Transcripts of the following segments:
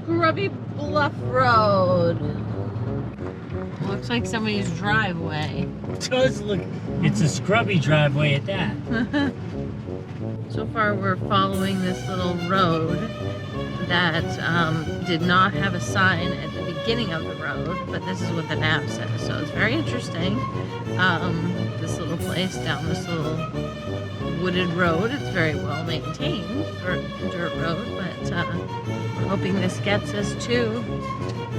Scrubby Bluff Road. Looks like somebody's driveway. It does look, it's a scrubby driveway at that. So far we're following this little road that did not have a sign at the beginning of the road, but this is what the nav says, so it's very interesting. This little place down this little wooded road. It's very well maintained for a dirt road, but we're hoping this gets us to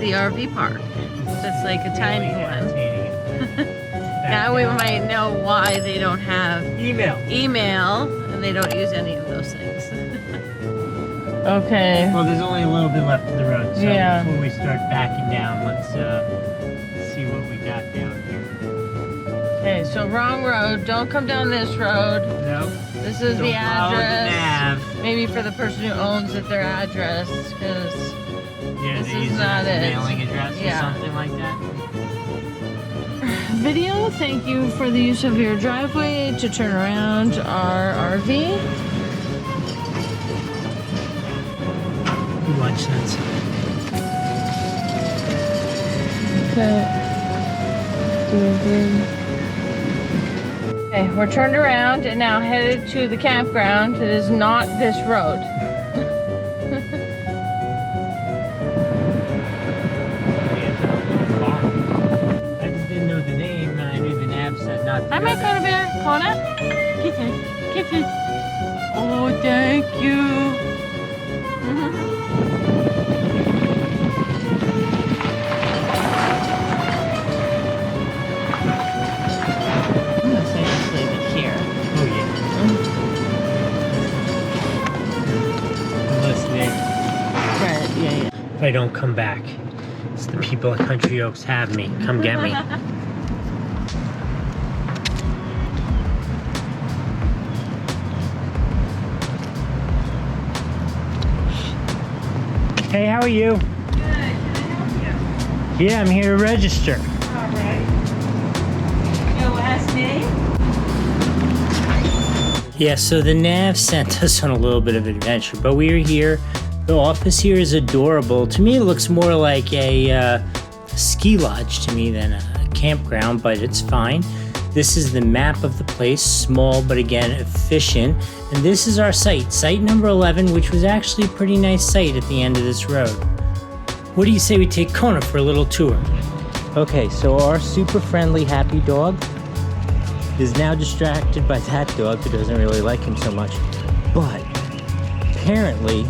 the RV park. It's like a tiny one. Now we might know why they don't have email and they don't use any of those things. Okay. Well, there's only a little bit left of the road, so yeah. Before we start backing down, let's see what we got down here. Okay, so wrong road. Don't come down this road. Nope. This is the address. The nav. Maybe for the person who owns it, their address, because this is not it. Mailing address or something like that. Video, thank you for the use of your driveway to turn around our RV. Watch that side. Okay, we're turned around and now headed to the campground. It is not this road. I just didn't know the name, and I knew the nav said not to. Hi, my kind of bear. Kona? Kitten. Kitten. Oh, thank you. If I don't come back, it's the people at Country Oaks have me. Come get me. Hey, how are you? Good. Can I help you? Yeah, I'm here to register. All right. Your last name? Yeah, so the nav sent us on a little bit of an adventure, but we are here. The office here is adorable. To me, it looks more like a ski lodge to me than a campground, but it's fine. This is the map of the place, small but again efficient. And this is our site, site number 11, which was actually a pretty nice site at the end of this road. What do you say we take Kona for a little tour? Okay, so our super friendly happy dog is now distracted by that dog who doesn't really like him so much. But apparently,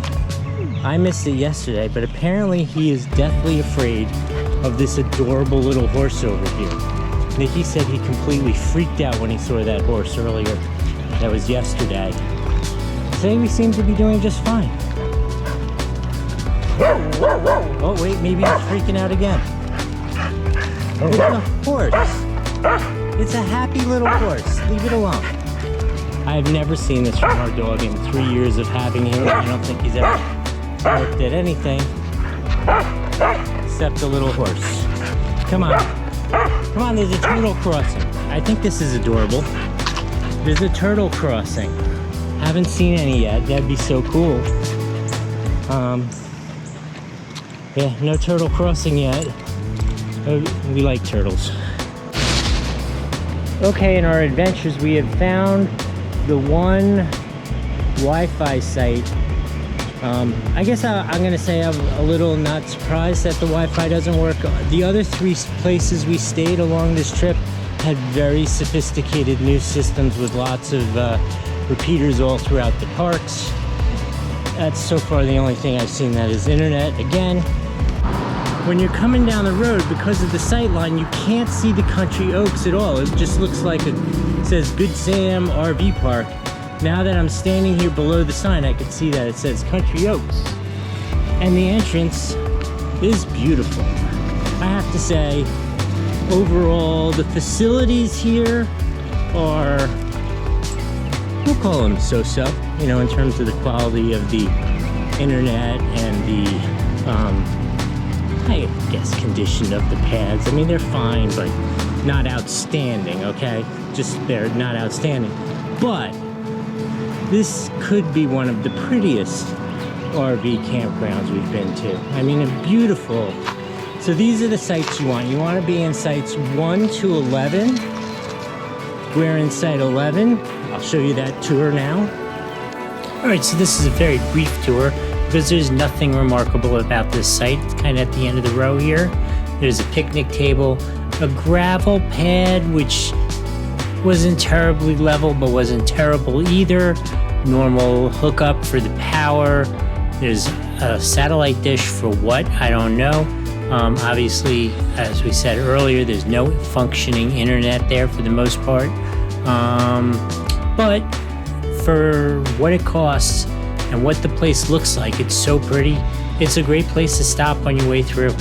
I missed it yesterday, but apparently he is deathly afraid of this adorable little horse over here. Nikki said he completely freaked out when he saw that horse earlier. That was yesterday. Today we seem to be doing just fine. Oh wait, maybe he's freaking out again. It's a horse. It's a happy little horse. Leave it alone. I've never seen this from our dog in 3 years of having him. I don't think he's ever looked at anything except a little horse. Come on. Come on, there's a turtle crossing. I think this is adorable. There's a turtle crossing. Haven't seen any yet. That'd be so cool. Yeah, no turtle crossing yet. We like turtles. Okay, in our adventures, we have found the one Wi-Fi site. I guess I'm gonna say I'm a little not surprised that the Wi-Fi doesn't work. The other 3 places we stayed along this trip had very sophisticated new systems with lots of repeaters all throughout the parks. That's so far the only thing I've seen that is internet. Again, when you're coming down the road, because of the sight line, you can't see the Country Oaks at all. It just looks like it says Good Sam RV Park. Now that I'm standing here below the sign, I can see that it says Country Oaks. And the entrance is beautiful. I have to say, overall, the facilities here are, we'll call them so-so, you know, in terms of the quality of the internet and the, I guess, condition of the pads. I mean, they're fine, but not outstanding, okay? Just, they're not outstanding. But this could be one of the prettiest RV campgrounds we've been to. I mean, beautiful. So these are the sites you want. You want to be in sites 1 to 11. We're in site 11. I'll show you that tour now. All right, so this is a very brief tour because there's nothing remarkable about this site. It's kind of at the end of the row here. There's a picnic table, a gravel pad, which wasn't terribly level, but wasn't terrible either. Normal hookup for the power. There's a satellite dish for what? I don't know. Obviously, as we said earlier, there's no functioning internet there for the most part. But for what it costs and what the place looks like, it's so pretty. It's a great place to stop on your way through.